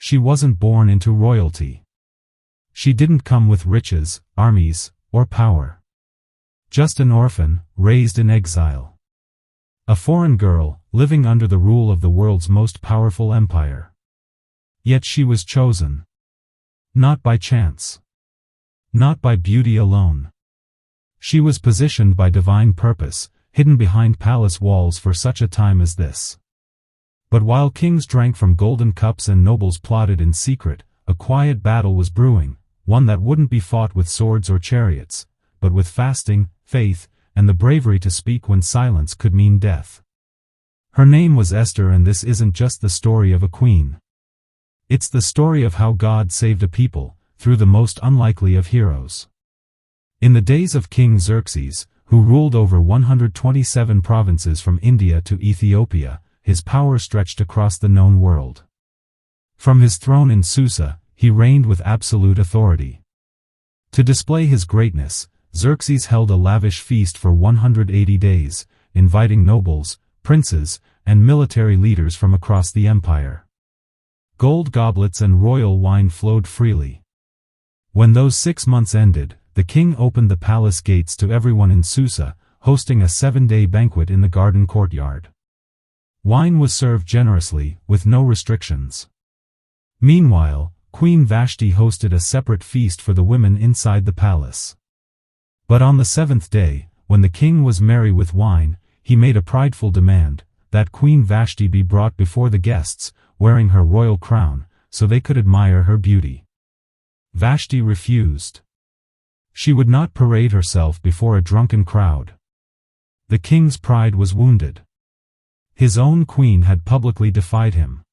She wasn't born into royalty. She didn't come with riches, armies, or power. Just an orphan, raised in exile. A foreign girl, living under the rule of the world's most powerful empire. Yet she was chosen. Not by chance. Not by beauty alone. She was positioned by divine purpose, hidden behind palace walls for such a time as this. But while kings drank from golden cups and nobles plotted in secret, a quiet battle was brewing, one that wouldn't be fought with swords or chariots, but with fasting, faith, and the bravery to speak when silence could mean death. Her name was Esther, and this isn't just the story of a queen. It's the story of how God saved a people, through the most unlikely of heroes. In the days of King Xerxes, who ruled over 127 provinces from India to Ethiopia, his power stretched across the known world. From his throne in Susa, he reigned with absolute authority. To display his greatness, Xerxes held a lavish feast for 180 days, inviting nobles, princes, and military leaders from across the empire. Gold goblets and royal wine flowed freely. When those 6 months ended, the king opened the palace gates to everyone in Susa, hosting a 7-day banquet in the garden courtyard. Wine was served generously, with no restrictions. Meanwhile, Queen Vashti hosted a separate feast for the women inside the palace. But on the 7th day, when the king was merry with wine, he made a prideful demand, that Queen Vashti be brought before the guests, wearing her royal crown, so they could admire her beauty. Vashti refused. She would not parade herself before a drunken crowd. The king's pride was wounded. His own queen had publicly defied him.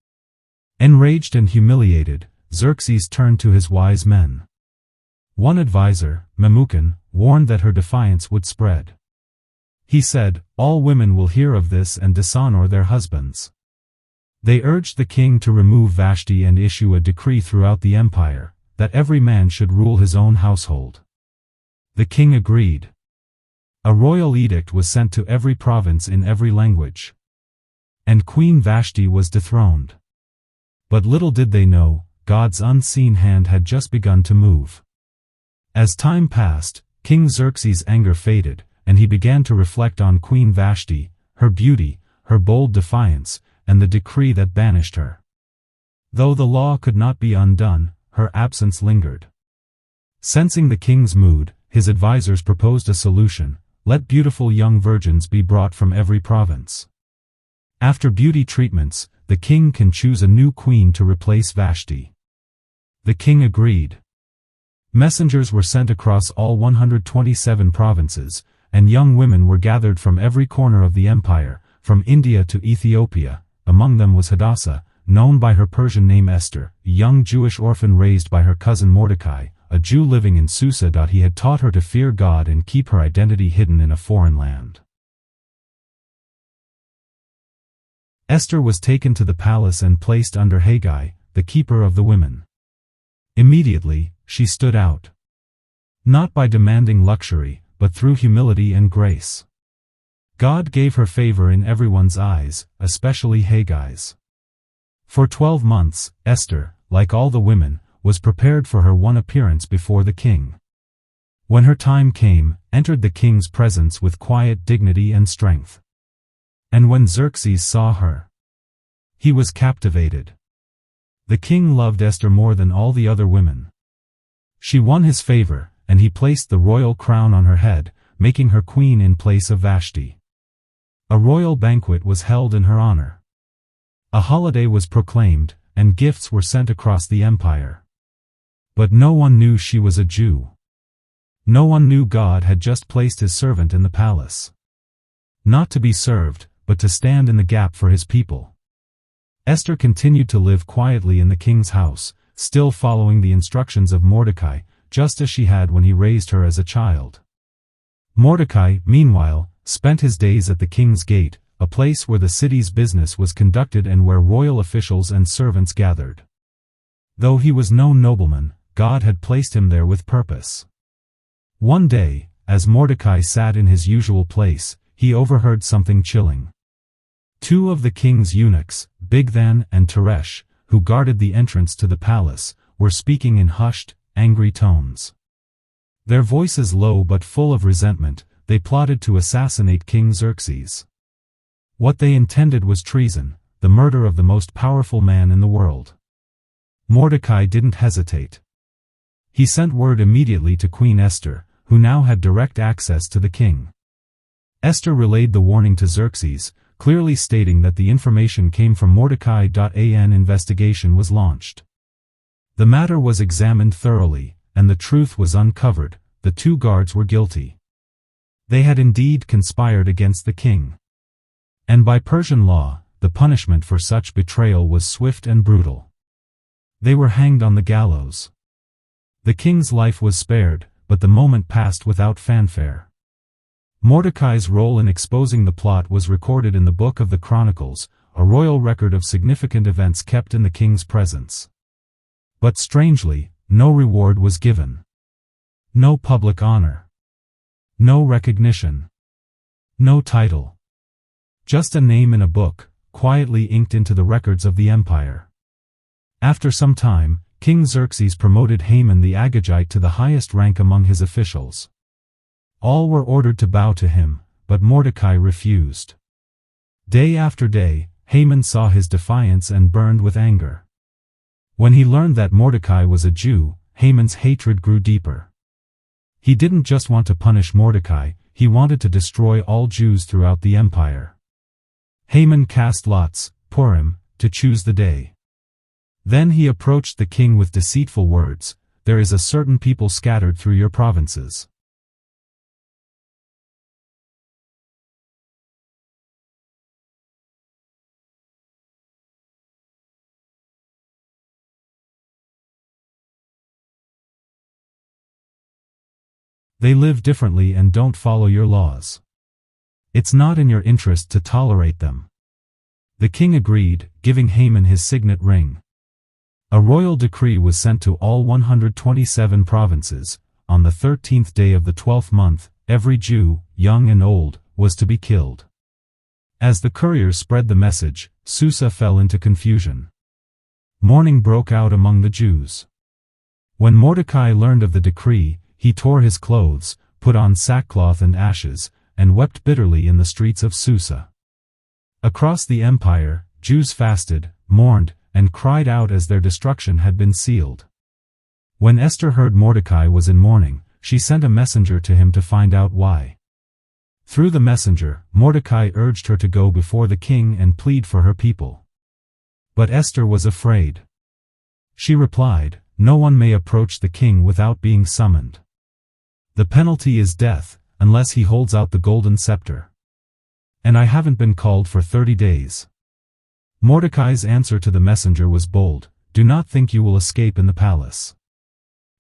Enraged and humiliated, Xerxes turned to his wise men. One advisor, Memucan, warned that her defiance would spread. He said, "All women will hear of this and dishonor their husbands." They urged the king to remove Vashti and issue a decree throughout the empire, that every man should rule his own household. The king agreed. A royal edict was sent to every province in every language. And Queen Vashti was dethroned. But little did they know, God's unseen hand had just begun to move. As time passed, King Xerxes' anger faded, and he began to reflect on Queen Vashti, her beauty, her bold defiance, and the decree that banished her. Though the law could not be undone, her absence lingered. Sensing the king's mood, his advisors proposed a solution: let beautiful young virgins be brought from every province. After beauty treatments, the king can choose a new queen to replace Vashti. The king agreed. Messengers were sent across all 127 provinces, and young women were gathered from every corner of the empire, from India to Ethiopia. Among them was Hadassah, known by her Persian name Esther, a young Jewish orphan raised by her cousin Mordecai, a Jew living in Susa. He had taught her to fear God and keep her identity hidden in a foreign land. Esther was taken to the palace and placed under Haggai, the keeper of the women. Immediately, she stood out. Not by demanding luxury, but through humility and grace. God gave her favor in everyone's eyes, especially Haggai's. For 12 months, Esther, like all the women, was prepared for her one appearance before the king. When her time came, entered the king's presence with quiet dignity and strength. And when Xerxes saw her, he was captivated. The king loved Esther more than all the other women. She won his favor, and he placed the royal crown on her head, making her queen in place of Vashti. A royal banquet was held in her honor. A holiday was proclaimed, and gifts were sent across the empire. But no one knew she was a Jew. No one knew God had just placed his servant in the palace. Not to be served, but to stand in the gap for his people. Esther continued to live quietly in the king's house, still following the instructions of Mordecai, just as she had when he raised her as a child. Mordecai, meanwhile, spent his days at the king's gate, a place where the city's business was conducted and where royal officials and servants gathered. Though he was no nobleman, God had placed him there with purpose. One day, as Mordecai sat in his usual place, he overheard something chilling. Two of the king's eunuchs, Bigthan and Teresh, who guarded the entrance to the palace, were speaking in hushed, angry tones. Their voices low but full of resentment, they plotted to assassinate King Xerxes. What they intended was treason, the murder of the most powerful man in the world. Mordecai didn't hesitate. He sent word immediately to Queen Esther, who now had direct access to the king. Esther relayed the warning to Xerxes, clearly stating that the information came from Mordecai. An investigation was launched. The matter was examined thoroughly, and the truth was uncovered. The two guards were guilty. They had indeed conspired against the king. And by Persian law, the punishment for such betrayal was swift and brutal. They were hanged on the gallows. The king's life was spared, but the moment passed without fanfare. Mordecai's role in exposing the plot was recorded in the Book of the Chronicles, a royal record of significant events kept in the king's presence. But strangely, no reward was given. No public honor. No recognition. No title. Just a name in a book, quietly inked into the records of the empire. After some time, King Xerxes promoted Haman the Agagite to the highest rank among his officials. All were ordered to bow to him, but Mordecai refused. Day after day, Haman saw his defiance and burned with anger. When he learned that Mordecai was a Jew, Haman's hatred grew deeper. He didn't just want to punish Mordecai, he wanted to destroy all Jews throughout the empire. Haman cast lots, Purim, to choose the day. Then he approached the king with deceitful words, "There is a certain people scattered through your provinces. They live differently and don't follow your laws. It's not in your interest to tolerate them." The king agreed, giving Haman his signet ring. A royal decree was sent to all 127 provinces. On the 13th day of the 12th month, every Jew, young and old, was to be killed. As the couriers spread the message, Susa fell into confusion. Mourning broke out among the Jews. When Mordecai learned of the decree, he tore his clothes, put on sackcloth and ashes, and wept bitterly in the streets of Susa. Across the empire, Jews fasted, mourned, and cried out as their destruction had been sealed. When Esther heard Mordecai was in mourning, she sent a messenger to him to find out why. Through the messenger, Mordecai urged her to go before the king and plead for her people. But Esther was afraid. She replied, "No one may approach the king without being summoned. The penalty is death, unless he holds out the golden scepter. And I haven't been called for 30 days. Mordecai's answer to the messenger was bold, "Do not think you will escape in the palace.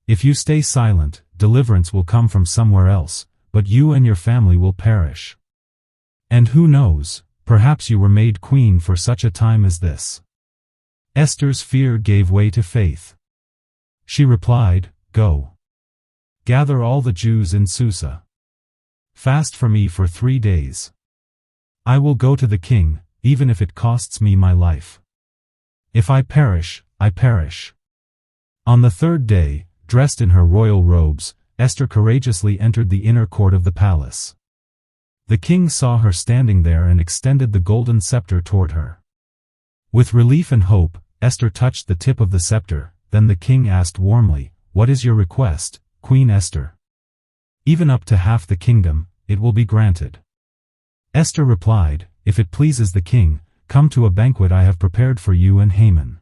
If you stay silent, deliverance will come from somewhere else, but you and your family will perish. And who knows, perhaps you were made queen for such a time as this." Esther's fear gave way to faith. She replied, "Go. Gather all the Jews in Susa. Fast for me for 3 days. I will go to the king, even if it costs me my life. If I perish, I perish." On the 3rd day, dressed in her royal robes, Esther courageously entered the inner court of the palace. The king saw her standing there and extended the golden scepter toward her. With relief and hope, Esther touched the tip of the scepter. Then the king asked warmly, "What is your request, Queen Esther?" "Even up to half the kingdom, it will be granted." Esther replied, "If it pleases the king, come to a banquet I have prepared for you and Haman."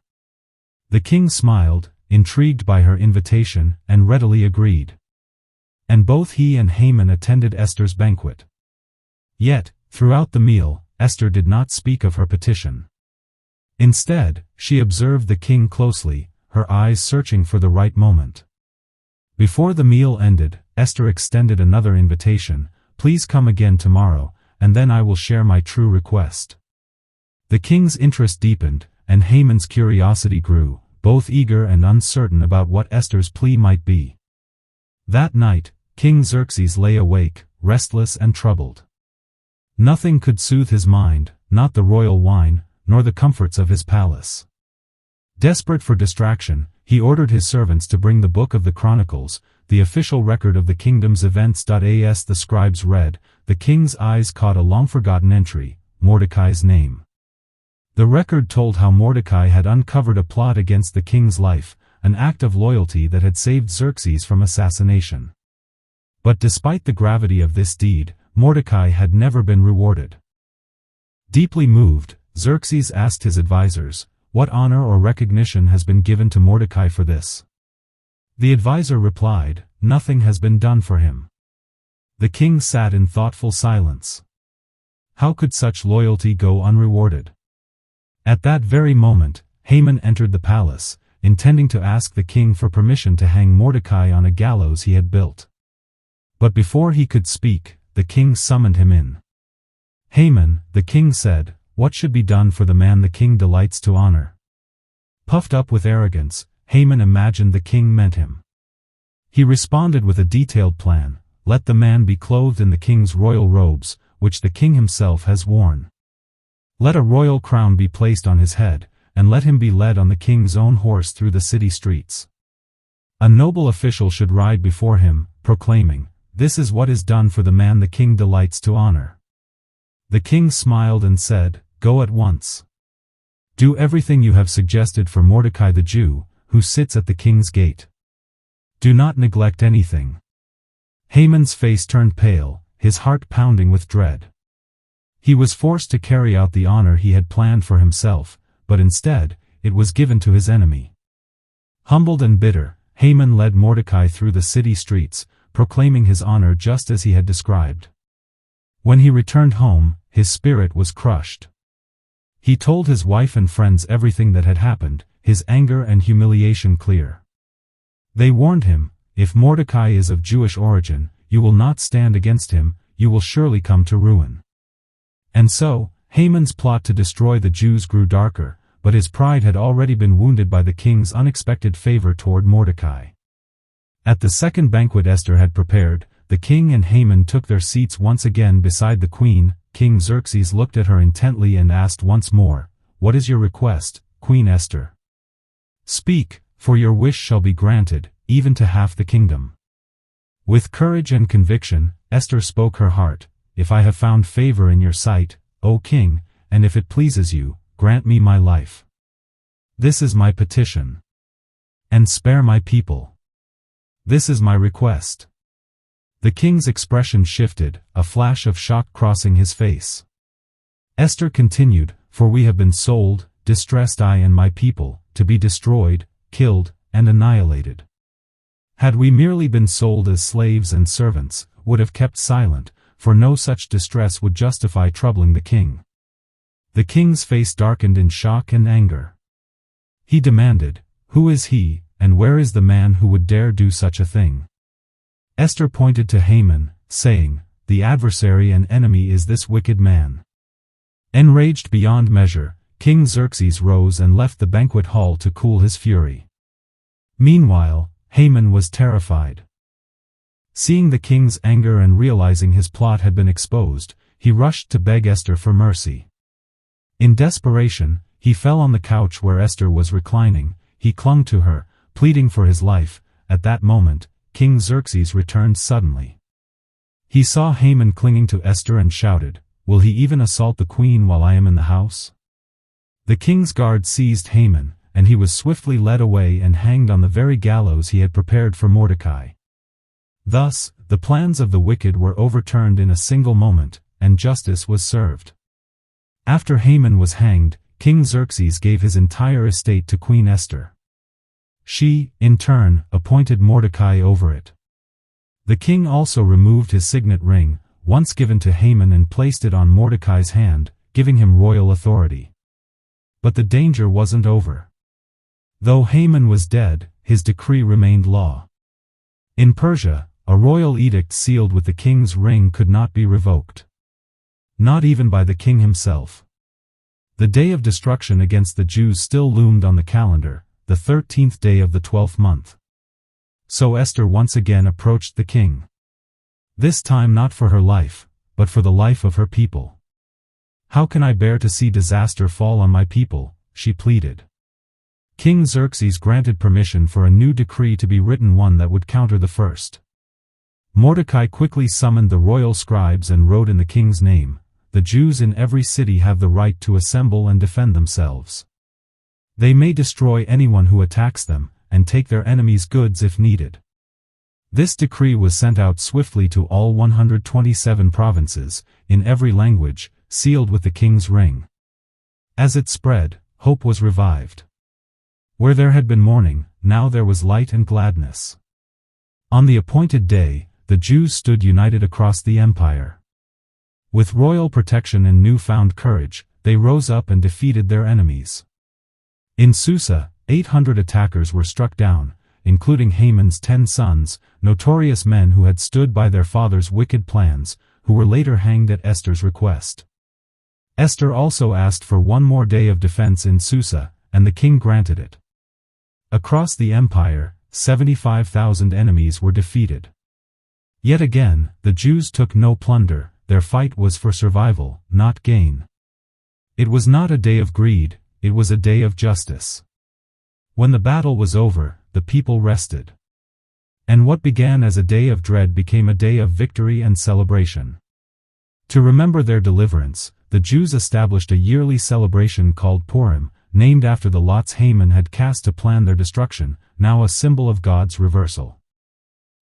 The king smiled, intrigued by her invitation, and readily agreed. And both he and Haman attended Esther's banquet. Yet, throughout the meal, Esther did not speak of her petition. Instead, she observed the king closely, her eyes searching for the right moment. Before the meal ended, Esther extended another invitation, "Please come again tomorrow, and then I will share my true request." The king's interest deepened, and Haman's curiosity grew, both eager and uncertain about what Esther's plea might be. That night, King Xerxes lay awake, restless and troubled. Nothing could soothe his mind, not the royal wine, nor the comforts of his palace. Desperate for distraction, he ordered his servants to bring the book of the Chronicles, the official record of the kingdom's events. As the scribes read, the king's eyes caught a long-forgotten entry, Mordecai's name. The record told how Mordecai had uncovered a plot against the king's life, an act of loyalty that had saved Xerxes from assassination. But despite the gravity of this deed, Mordecai had never been rewarded. Deeply moved, Xerxes asked his advisors, "What honor or recognition has been given to Mordecai for this?" The advisor replied, "Nothing has been done for him." The king sat in thoughtful silence. How could such loyalty go unrewarded? At that very moment, Haman entered the palace, intending to ask the king for permission to hang Mordecai on a gallows he had built. But before he could speak, the king summoned him in. "Haman," the king said, "what should be done for the man the king delights to honor?" Puffed up with arrogance, Haman imagined the king meant him. He responded with a detailed plan: "Let the man be clothed in the king's royal robes, which the king himself has worn. Let a royal crown be placed on his head, and let him be led on the king's own horse through the city streets. A noble official should ride before him, proclaiming, 'This is what is done for the man the king delights to honor.'" The king smiled and said, "Go at once. Do everything you have suggested for Mordecai the Jew, who sits at the king's gate. Do not neglect anything." Haman's face turned pale, his heart pounding with dread. He was forced to carry out the honor he had planned for himself, but instead, it was given to his enemy. Humbled and bitter, Haman led Mordecai through the city streets, proclaiming his honor just as he had described. When he returned home, his spirit was crushed. He told his wife and friends everything that had happened, his anger and humiliation clear. They warned him, "If Mordecai is of Jewish origin, you will not stand against him, you will surely come to ruin." And so, Haman's plot to destroy the Jews grew darker, but his pride had already been wounded by the king's unexpected favor toward Mordecai. At the second banquet Esther had prepared, the king and Haman took their seats once again beside the queen. King Xerxes looked at her intently and asked once more, "What is your request, Queen Esther? Speak, for your wish shall be granted, even to half the kingdom." With courage and conviction, Esther spoke her heart. "If I have found favor in your sight, O king, and if it pleases you, grant me my life. This is my petition. And spare my people. This is my request." The king's expression shifted, a flash of shock crossing his face. Esther continued, "For we have been sold, distressed I and my people, to be destroyed, killed, and annihilated. Had we merely been sold as slaves and servants, would have kept silent, for no such distress would justify troubling the king." The king's face darkened in shock and anger. He demanded, "Who is he, and where is the man who would dare do such a thing?" Esther pointed to Haman, saying, "The adversary and enemy is this wicked man." Enraged beyond measure, King Xerxes rose and left the banquet hall to cool his fury. Meanwhile, Haman was terrified. Seeing the king's anger and realizing his plot had been exposed, he rushed to beg Esther for mercy. In desperation, he fell on the couch where Esther was reclining. He clung to her, pleading for his life. At that moment, King Xerxes returned suddenly. He saw Haman clinging to Esther and shouted, "Will he even assault the queen while I am in the house?" The king's guard seized Haman, and he was swiftly led away and hanged on the very gallows he had prepared for Mordecai. Thus, the plans of the wicked were overturned in a single moment, and justice was served. After Haman was hanged, King Xerxes gave his entire estate to Queen Esther. She, in turn, appointed Mordecai over it. The king also removed his signet ring, once given to Haman, and placed it on Mordecai's hand, giving him royal authority. But the danger wasn't over. Though Haman was dead, his decree remained law. In Persia, a royal edict sealed with the king's ring could not be revoked. Not even by the king himself. The day of destruction against the Jews still loomed on the calendar, the 13th day of the 12th month. So Esther once again approached the king. This time not for her life, but for the life of her people. "How can I bear to see disaster fall on my people?" she pleaded. King Xerxes granted permission for a new decree to be written, one that would counter the first. Mordecai quickly summoned the royal scribes and wrote in the king's name, "The Jews in every city have the right to assemble and defend themselves. They may destroy anyone who attacks them, and take their enemies' goods if needed." This decree was sent out swiftly to all 127 provinces, in every language, sealed with the king's ring. As it spread, hope was revived. Where there had been mourning, now there was light and gladness. On the appointed day, the Jews stood united across the empire. With royal protection and newfound courage, they rose up and defeated their enemies. In Susa, 800 attackers were struck down, including Haman's 10 sons, notorious men who had stood by their father's wicked plans, who were later hanged at Esther's request. Esther also asked for one more day of defense in Susa, and the king granted it. Across the empire, 75,000 enemies were defeated. Yet again, the Jews took no plunder. Their fight was for survival, not gain. It was not a day of greed, it was a day of justice. When the battle was over, the people rested. And what began as a day of dread became a day of victory and celebration. To remember their deliverance, the Jews established a yearly celebration called Purim, named after the lots Haman had cast to plan their destruction, now a symbol of God's reversal.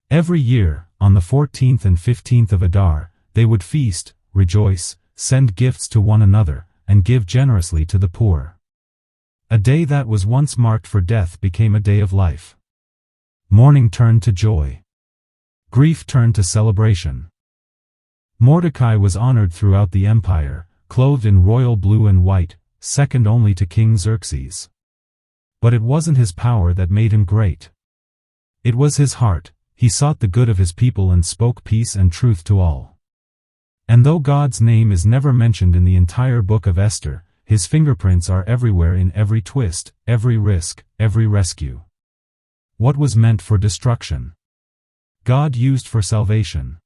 Every year, on the 14th and 15th of Adar, they would feast, rejoice, send gifts to one another, and give generously to the poor. A day that was once marked for death became a day of life. Mourning turned to joy. Grief turned to celebration. Mordecai was honored throughout the empire, clothed in royal blue and white, second only to King Xerxes. But it wasn't his power that made him great. It was his heart. He sought the good of his people and spoke peace and truth to all. And though God's name is never mentioned in the entire book of Esther, his fingerprints are everywhere, in every twist, every risk, every rescue. What was meant for destruction, God used for salvation.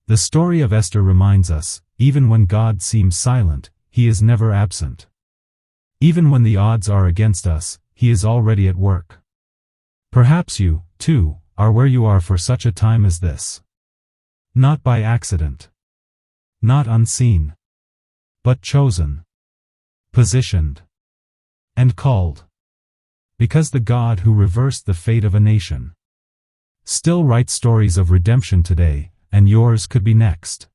The story of Esther reminds us, even when God seems silent, he is never absent. Even when the odds are against us, he is already at work. Perhaps you, too, are where you are for such a time as this. Not by accident. Not unseen. But chosen. Positioned. And called. Because the God who reversed the fate of a nation still writes stories of redemption today, and yours could be next.